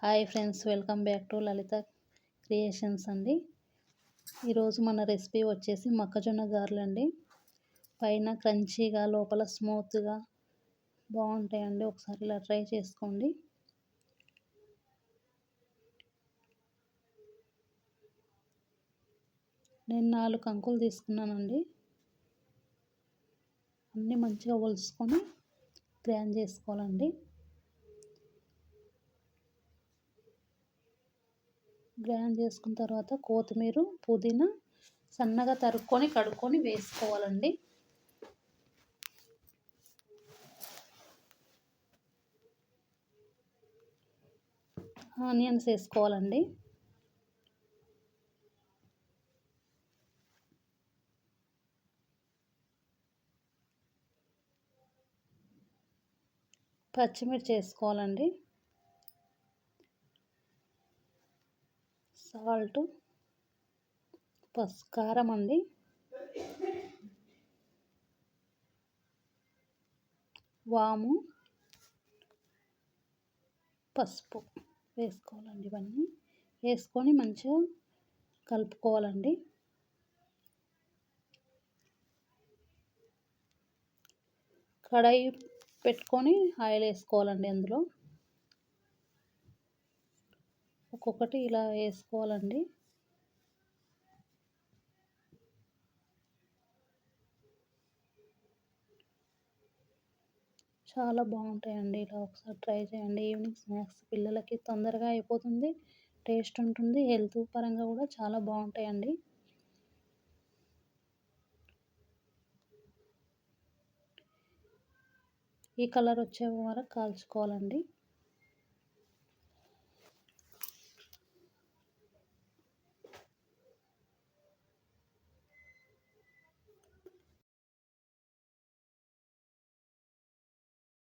Hi friends, welcome back to Lalitha creations అండి. ఈరోజు మన రెసిపీ వచ్చేసి మొక్కజొన్న గారెలు అండి. పైన క్రంచీగా లోపల స్మూత్గా బాగుంటాయండి. ఒకసారి ఇలా ట్రై చేసుకోండి. నేను 4 కంకులు తీసుకున్నానండి. అన్నీ మంచిగా ఒలుచుకొని గ్రైండ్ చేసుకోవాలండి. గ్రైండ్ చేసుకున్న తర్వాత కొత్తిమీర, పుదీనా సన్నగా తరుక్కొని కడుక్కొని వేసుకోవాలండి. ఆనియన్స్ వేసుకోవాలండి. పచ్చిమిర్చి వేసుకోవాలండి. సాల్ట్, కారం అండి. వాము, పసుపు వేసుకోవాలండి. ఇవన్నీ వేసుకొని మంచిగా కలుపుకోవాలండి. కడాయి పెట్టుకొని ఆయిల్ వేసుకోవాలండి. అందులో ఒక్కొక్కటి ఇలా వేసుకోవాలండి. చాలా బాగుంటాయండి. ఇలా ఒకసారి ట్రై చేయండి. ఈవినింగ్ స్నాక్స్ పిల్లలకి తొందరగా అయిపోతుంది, టేస్ట్ ఉంటుంది, హెల్త్ పరంగా కూడా చాలా బాగుంటాయండి. ఈ కలర్ వచ్చే వరకు కాల్చుకోవాలండి.